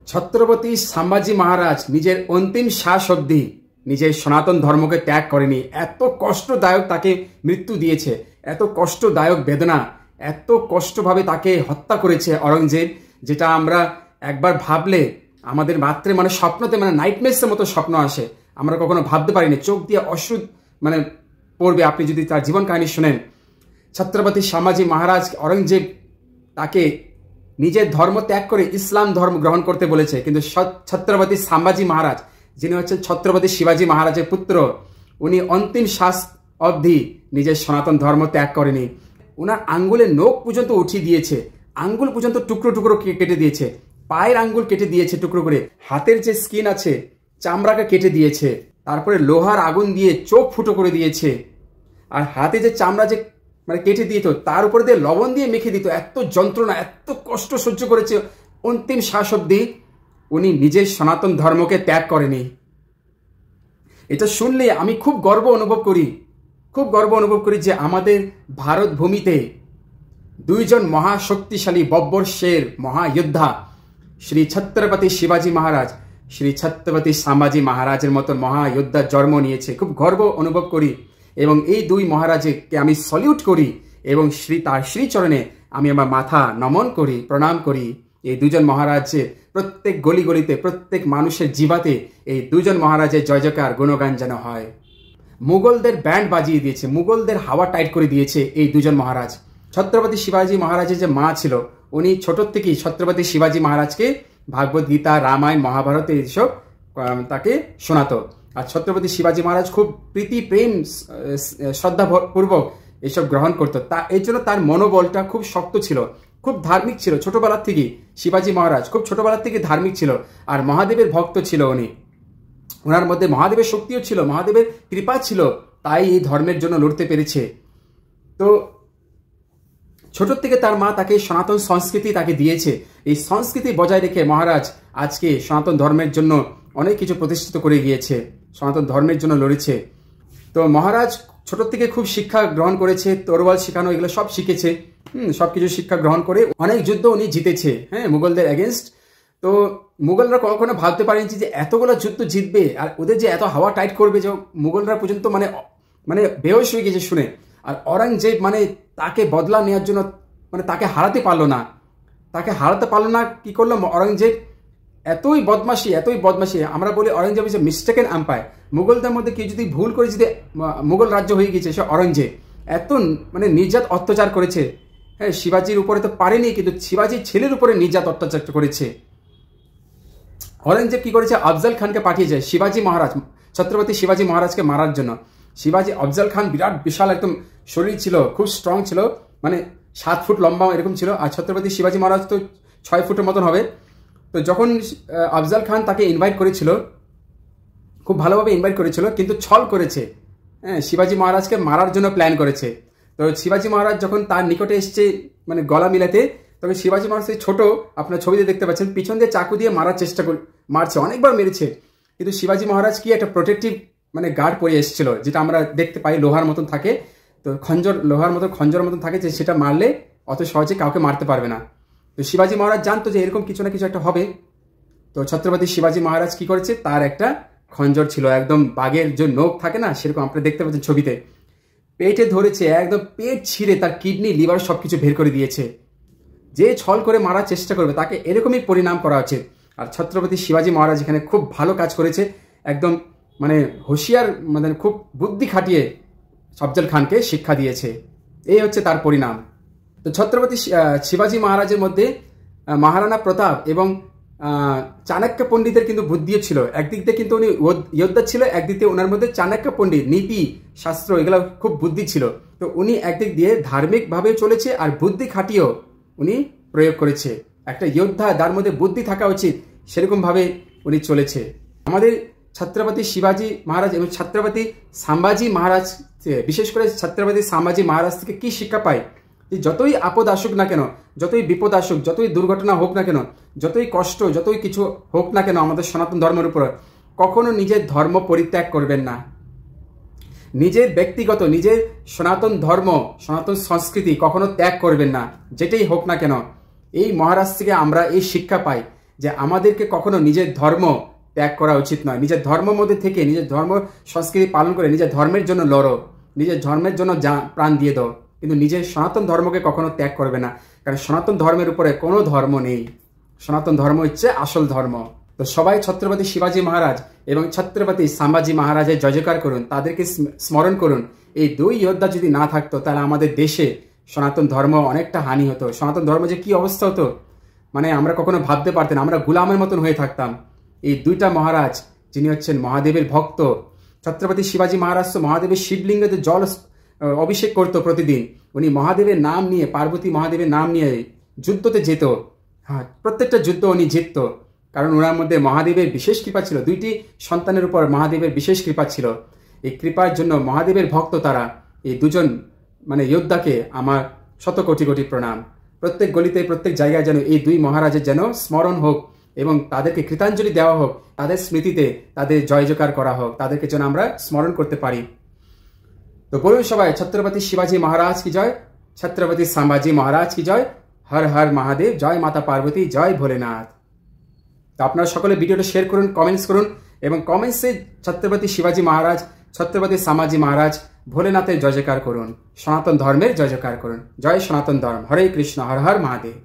ছত্রপতি সম্ভাজি মহারাজ নিজের অন্তিম শ্বাস অবধি নিজের সনাতন ধর্মকে ত্যাগ করেনি। এত কষ্টদায়ক তাকে মৃত্যু দিয়েছে, এত কষ্টদায়ক বেদনা, এত কষ্টভাবে তাকে হত্যা করেছে অরঙ্গজেব, যেটা আমরা একবার ভাবলে আমাদের মাত্রে স্বপ্নতে নাইটমেয়ার্সের মতো স্বপ্ন আসে। আমরা কখনো ভাবতে পারিনি, চোখ দিয়ে অশ্রু পড়বে আপনি যদি তার জীবন কাহিনী শুনেন। ছত্রপতি সম্ভাজি মহারাজ অরঙ্গজেব তাকে নিজের ধর্ম ত্যাগ করে ইসলাম ধর্ম গ্রহণ করতে বলেছে, কিন্তু ছত্রপতি সম্ভাজি মহারাজ, যিনি হচ্ছেন ছত্রপতি শিবাজি মহারাজের পুত্র, উনি অন্তিম শ্বাস অবধি নিজের সনাতন ধর্ম ত্যাগ করেনি। ওনার আঙ্গুলের নখ পর্যন্ত উঠিয়ে দিয়েছে, আঙ্গুল পর্যন্ত টুকরো টুকরো কেটে দিয়েছে, পায়ের আঙ্গুল কেটে দিয়েছে টুকরো করে, হাতের যে স্কিন আছে চামড়াকে কেটে দিয়েছে, তারপরে লোহার আগুন দিয়ে চোখ ফুটো করে দিয়েছে, আর হাতে যে চামড়া যে কেটে দিত তার উপরে দিয়ে লবণ দিয়ে মেখে দিত। এত যন্ত্রণা, এত কষ্ট সহ্য করেছে অন্তিম শ্বাস অবধি, উনি নিজের সনাতন ধর্মকে ত্যাগ করেনি। এটা শুনলে আমি খুব গর্ব অনুভব করি যে আমাদের ভারত ভূমিতে দুইজন মহাশক্তিশালী বব্বর শের মহাযোদ্ধা, শ্রী ছত্রপতি শিবাজি মহারাজ, শ্রী ছত্রপতি সম্ভাজি মহারাজের মতো মহাযোদ্ধা জন্ম নিয়েছে। খুব গর্ব অনুভব করি এবং এই দুই মহারাজকে আমি সলিউট করি এবং তার শ্রীচরণে আমি আমার মাথা নমন করি, প্রণাম করি। এই দুজন মহারাজের প্রত্যেক গলিগলিতে, প্রত্যেক মানুষের জিবাতে এই দুজন মহারাজের জয় জয়কার গুণগান যেন হয়। মুঘলদের ব্যান্ড বাজিয়ে দিয়েছে, মুঘলদের হাওয়া টাইট করে দিয়েছে এই দুজন মহারাজ। ছত্রপতি শিবাজি মহারাজের যে মা ছিল, উনি ছোট থেকেই ছত্রপতি শিবাজি মহারাজকে ভাগবত গীতা, রামায়ণ, মহাভারত এইসব তাকে শোনাতো। আর ছত্রপতি শিবাজি মহারাজ খুব প্রীতি, প্রেম, শ্রদ্ধাপূর্বক এসব গ্রহণ করতো। এর জন্য তার মনোবলটা খুব শক্ত ছিল, খুব ধার্মিক ছিল। ছোটবেলার থেকে শিবাজি মহারাজ খুব ছোটবেলার থেকে ধার্মিক ছিল, আর মহাদেবের ভক্ত ছিল উনি। ওনার মধ্যে মহাদেবের শক্তিও ছিল, মহাদেবের কৃপা ছিল, তাই এই ধর্মের জন্য লড়তে পেরেছে। তো ছোট থেকে তার মা তাকে সনাতন সংস্কৃতি তাকে দিয়েছে। এই সংস্কৃতি বজায় রেখে মহারাজ আজকে সনাতন ধর্মের জন্য অনেক কিছু প্রতিষ্ঠিত করে গিয়েছে, সনাতন ধর্মের জন্য লড়েছে। তো মহারাজ ছোট থেকে খুব শিক্ষা গ্রহণ করেছে, তরোয়াল শেখানো এগুলো সব শিখেছে। সবকিছু শিক্ষা গ্রহণ করে অনেক যুদ্ধ উনি জিতেছে, মুঘলদের এগেনস্ট। তো মুঘলরা কখনো ভাবতে পারেনি যে এতগুলো যুদ্ধ জিতবে আর ওদের যে এত হাওয়া টাইট করবে, যে মুঘলরা পর্যন্ত বেহোশ হয়ে গেছে শুনে। আর অরঙ্গজেব তাকে বদলা নেওয়ার জন্য তাকে হারাতে পারলো না। কি করলো অরঙ্গজেব? এতই বদমাশি। আমরা বলি Aurangzeb is a mistaken empire. মুঘলদের মধ্যে কেউ যদি ভুল করে যদি মুঘল রাজ্য হয়ে গেছে, সে অরঙ্গজেব। এত নির্যাত অত্যাচার করেছে। হ্যাঁ, শিবাজির উপরে তো পারেনি, কিন্তু শিবাজির ছেলের উপরে নির্যাত অত্যাচার করেছে। অরঙ্গজেব কি করেছে? আফজল খানকে পাঠিয়েছে শিবাজি মহারাজ, ছত্রপতি শিবাজি মহারাজকে মারার জন্য। আফজল খান বিরাট বিশাল একদম শরীর ছিল, খুব স্ট্রং ছিল, 7 ফুট লম্বা এরকম ছিল। আর ছত্রপতি শিবাজি মহারাজ তো 6 ফুটের মতন হবে। তো যখন আফজল খান তাকে ইনভাইট করেছিল, খুব ভালোভাবে ইনভাইট করেছিল, কিন্তু ছল করেছে। শিবাজি মহারাজকে মারার জন্য প্ল্যান করেছে। তো শিবাজি মহারাজ যখন তার নিকটে এসছে গলা মিলাতে, তবে শিবাজি মহারাজ ছোট, আপনার ছবিতে দেখতে পাচ্ছেন, পিছন দিয়ে চাকু দিয়ে মারার চেষ্টা মারছে, অনেকবার মেরেছে। কিন্তু শিবাজি মহারাজ কি একটা প্রোটেক্টিভ গার্ড পরে এসেছিল, যেটা আমরা দেখতে পাই লোহার মতন থাকে। তো খঞ্জর মতন থাকে, যে সেটা মারলে অত সহজে কাউকে মারতে পারবে না। তো শিবাজি মহারাজ জানতো যে এরকম কিছু না কিছু একটা হবে। তো ছত্রপতি শিবাজি মহারাজ কি করেছে? তার একটা খঞ্জর ছিল, একদম বাঘের যে নখ থাকে না, সেরকম আপনি দেখতে পাচ্ছেন ছবিতে। পেটে ধরেছে, একদম পেট ছিঁড়ে তার কিডনি, লিভার সবকিছু বের করে দিয়েছে। যে ছল করে মারার চেষ্টা করবে তাকে এরকমই পরিণাম করা উচিত। আর ছত্রপতি শিবাজি মহারাজ এখানে খুব ভালো কাজ করেছে, একদম হুঁশিয়ার, খুব বুদ্ধি খাটিয়ে আফজল খানকে শিক্ষা দিয়েছে। এই হচ্ছে তার পরিণাম। তো ছত্রপতি শিবাজি মহারাজের মধ্যে মহারানা প্রতাপ এবং চাণক্য পণ্ডিতের কিন্তু বুদ্ধিও ছিল। একদিক দিয়ে কিন্তু উনি যোদ্ধা ছিল, একদিক দিয়ে ওনার মধ্যে চাণক্য পণ্ডিত, নীতি শাস্ত্র, এগুলো খুব বুদ্ধি ছিল। তো উনি একদিক দিয়ে ধার্মিকভাবে চলেছে, আর বুদ্ধি খাটিয়েও উনি প্রয়োগ করেছে। একটা যোদ্ধা তার মধ্যে বুদ্ধি থাকা উচিত, সেরকমভাবে উনি চলেছে। আমাদের ছত্রপতি শিবাজি মহারাজ এবং ছত্রপতি সম্ভাজি মহারাজ, বিশেষ করে ছত্রপতি সম্ভাজি মহারাজ থেকে কি শিক্ষা পায়? যে যতই আপদ আসুক না কেন, যতই বিপদ আসুক, যতই দুর্ঘটনা হোক না কেন, যতই কষ্ট, যতই কিছু হোক না কেন আমাদের সনাতন ধর্মের উপর, কখনো নিজের ধর্ম পরিত্যাগ করবেন না। নিজের ব্যক্তিগত, নিজের সনাতন ধর্ম, সনাতন সংস্কৃতি কখনো ত্যাগ করবেন না, যেটাই হোক না কেন। এই মহারাজ থেকে আমরা এই শিক্ষা পাই যে আমাদেরকে কখনো নিজের ধর্ম ত্যাগ করা উচিত নয়। নিজের ধর্মের মধ্যে থেকে নিজের ধর্ম সংস্কৃতি পালন করে নিজের ধর্মের জন্য লড়ো, নিজের ধর্মের জন্য প্রাণ দিয়ে দাও, কিন্তু নিজের সনাতন ধর্মকে কখনো ত্যাগ করবে না, কারণ সনাতন ধর্মের উপরে কোনো ধর্ম নেই। সনাতন ধর্ম হচ্ছে আসল ধর্ম। তো সবাই ছত্রপতি শিবাজী মহারাজ এবং ছত্রপতি সম্ভাজি মহারাজের জয় জয়কার করুন, তাদেরকে স্মরণ করুন। এই দুই যোদ্ধা যদি না থাকতো তাহলে আমাদের দেশে সনাতন ধর্ম অনেকটা হানি হতো। সনাতন ধর্ম যে কি অবস্থা হতো মানে আমরা কখনো ভাবতে পারতেন, আমরা গুলামের মতন হয়ে থাকতাম। এই দুইটা মহারাজ যিনি হচ্ছেন মহাদেবের ভক্ত, ছত্রপতি শিবাজী মহারাজ তো মহাদেবের শিবলিঙ্গে জল অভিষেক করতো প্রতিদিন। উনি মহাদেবের নাম নিয়ে, পার্বতী মহাদেবের নাম নিয়ে যুদ্ধতে যেত। হ্যাঁ, প্রত্যেকটা যুদ্ধ উনি জিততো, কারণ ওনার মধ্যে মহাদেবের বিশেষ কৃপা ছিল। দুইটি সন্তানের উপর মহাদেবের বিশেষ কৃপা ছিল। এই কৃপার জন্য মহাদেবের ভক্ত তারা। এই দুজন মানে যোদ্ধাকে আমার শত কোটি কোটি প্রণাম। প্রত্যেক গলিতে প্রত্যেক জায়গায় যেন এই দুই মহারাজের যেন স্মরণ হোক এবং তাদেরকে কৃতাঞ্জলি দেওয়া হোক, তাদের স্মৃতিতে তাদের জয় জয়কার করা হোক, তাদেরকে যেন আমরা স্মরণ করতে পারি। তো বলুন সবাই, ছত্রপতি শিবাজী মহারাজ কি জয়, ছত্রপতি সম্ভাজি মহারাজ কি জয়, হর হর মহাদেব, জয় মাতা পার্বতী, জয় ভোলেনাথ। তো আপনারা সকলে ভিডিওটা শেয়ার করুন, কমেন্টস করুন এবং কমেন্টসে ছত্রপতি শিবাজী মহারাজ, ছত্রপতি সম্ভাজি মহারাজ, ভোলেনাথের জয় জয়কার করুন, সনাতন ধর্মের জয় জয়কার করুন। জয় সনাতন ধর্ম, হরে কৃষ্ণ, হর হর মহাদেব।